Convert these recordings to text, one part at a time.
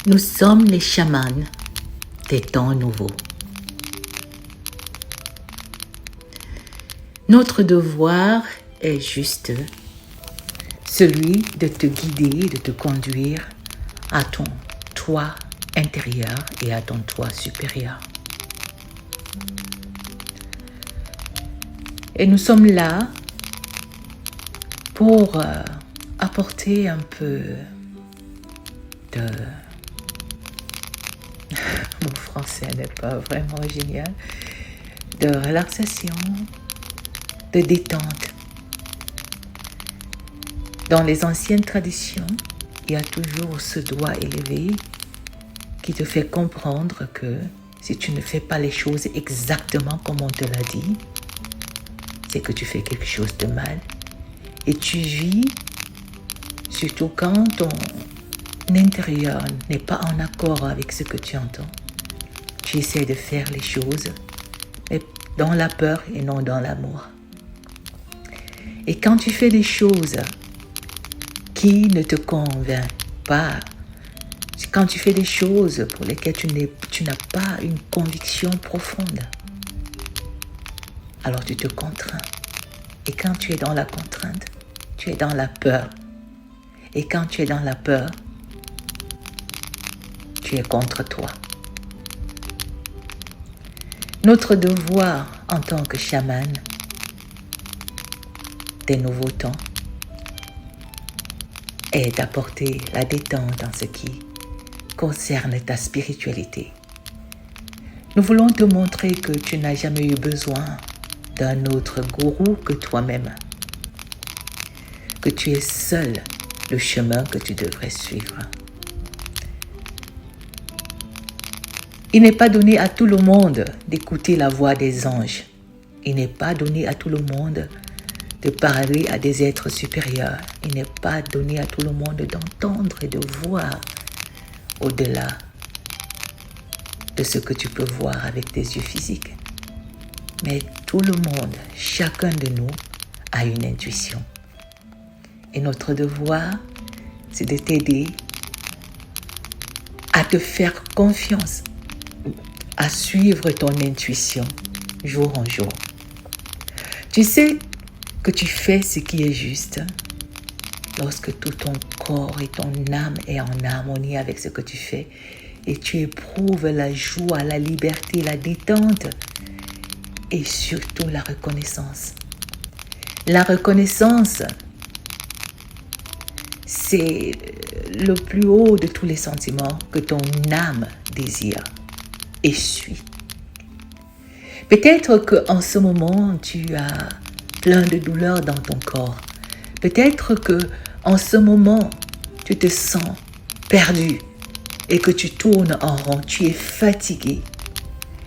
Nous sommes les chamans des temps nouveaux. Notre devoir est juste celui de te guider, de te conduire à ton toi intérieur et à ton toi supérieur. Et nous sommes là pour apporter un peu de... Mon français n'est pas vraiment génial. De relaxation, de détente. Dans les anciennes traditions, il y a toujours ce doigt élevé qui te fait comprendre que si tu ne fais pas les choses exactement comme on te l'a dit, c'est que tu fais quelque chose de mal. Et tu vis, surtout quand ton intérieur n'est pas en accord avec ce que tu entends. Tu essaies de faire les choses, mais dans la peur et non dans l'amour. Et quand tu fais des choses qui ne te convainc pas, quand tu fais des choses pour lesquelles tu n'as pas une conviction profonde, alors tu te contrains. Et quand tu es dans la contrainte, tu es dans la peur. Et quand tu es dans la peur, tu es contre toi. Notre devoir en tant que chaman des nouveaux temps est d'apporter la détente en ce qui concerne ta spiritualité. Nous voulons te montrer que tu n'as jamais eu besoin d'un autre gourou que toi-même, que tu es seul le chemin que tu devrais suivre. Il n'est pas donné à tout le monde d'écouter la voix des anges. Il n'est pas donné à tout le monde de parler à des êtres supérieurs. Il n'est pas donné à tout le monde d'entendre et de voir au-delà de ce que tu peux voir avec tes yeux physiques. Mais tout le monde, chacun de nous, a une intuition. Et notre devoir, c'est de t'aider à te faire confiance, à suivre ton intuition jour en jour. Tu sais que tu fais ce qui est juste lorsque tout ton corps et ton âme est en harmonie avec ce que tu fais et tu éprouves la joie, la liberté, la détente et surtout la reconnaissance. La reconnaissance, c'est le plus haut de tous les sentiments que ton âme désire et suit. Peut-être qu'en ce moment, tu as plein de douleurs dans ton corps. Peut-être qu'en ce moment, tu te sens perdu et que tu tournes en rond. Tu es fatigué.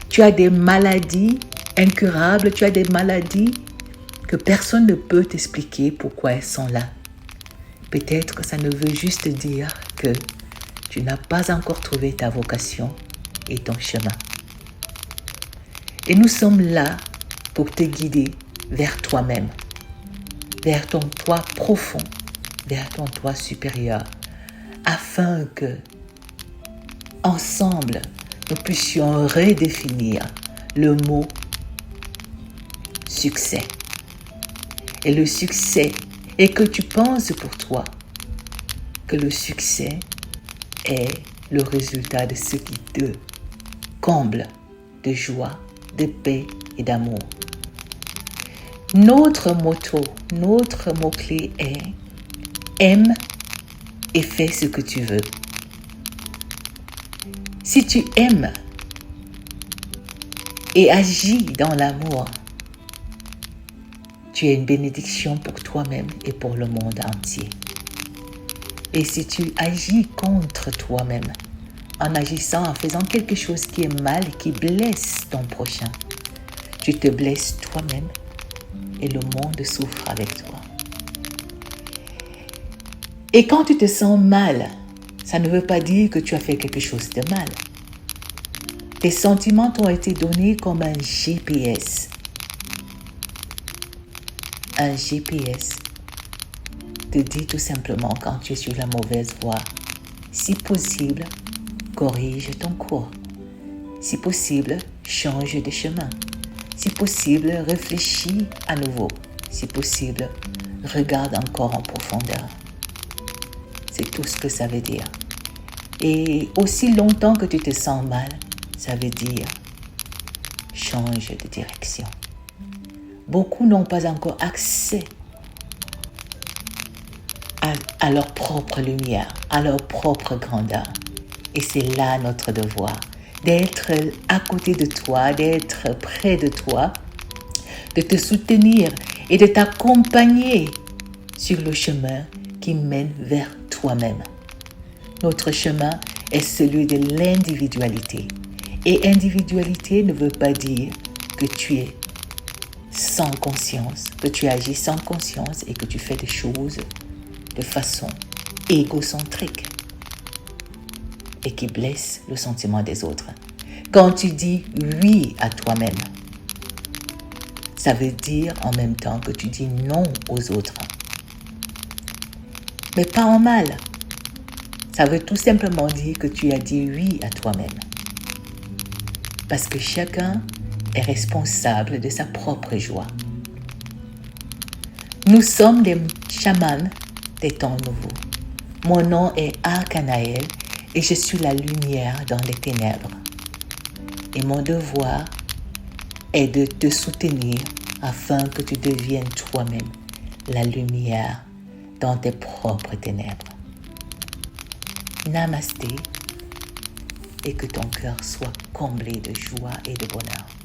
Tu as des maladies incurables. Tu as des maladies que personne ne peut t'expliquer pourquoi elles sont là. Peut-être que ça ne veut juste dire que tu n'as pas encore trouvé ta vocation et ton chemin. Et nous sommes là pour te guider vers toi-même, vers ton toi profond, vers ton toi supérieur, afin que, ensemble, nous puissions redéfinir le mot succès. Et le succès est que tu penses pour toi que le succès est le résultat de ce qui te comble de joie, de paix et d'amour. Notre motto, notre mot-clé est « Aime et fais ce que tu veux ». Si tu aimes et agis dans l'amour, tu es une bénédiction pour toi-même et pour le monde entier. Et si tu agis contre toi-même, en agissant, en faisant quelque chose qui est mal et qui blesse ton prochain, tu te blesses toi-même et le monde souffre avec toi. Et quand tu te sens mal, ça ne veut pas dire que tu as fait quelque chose de mal. Tes sentiments t'ont été donnés comme un GPS. Un GPS te dit tout simplement quand tu es sur la mauvaise voie, si possible, corrige ton cours. Si possible, change de chemin. Si possible, réfléchis à nouveau. Si possible, regarde encore en profondeur. C'est tout ce que ça veut dire. Et aussi longtemps que tu te sens mal, ça veut dire change de direction. Beaucoup n'ont pas encore accès à leur propre lumière, à leur propre grandeur. Et c'est là notre devoir, d'être à côté de toi, d'être près de toi, de te soutenir et de t'accompagner sur le chemin qui mène vers toi-même. Notre chemin est celui de l'individualité. Et individualité ne veut pas dire que tu es sans conscience, que tu agis sans conscience et que tu fais des choses de façon égocentrique et qui blesse le sentiment des autres. Quand tu dis oui à toi-même, ça veut dire en même temps que tu dis non aux autres. Mais pas en mal. Ça veut tout simplement dire que tu as dit oui à toi-même. Parce que chacun est responsable de sa propre joie. Nous sommes des chamans des temps nouveaux. Mon nom est Arkanaël et je suis la lumière dans les ténèbres. Et mon devoir est de te soutenir afin que tu deviennes toi-même la lumière dans tes propres ténèbres. Namasté et que ton cœur soit comblé de joie et de bonheur.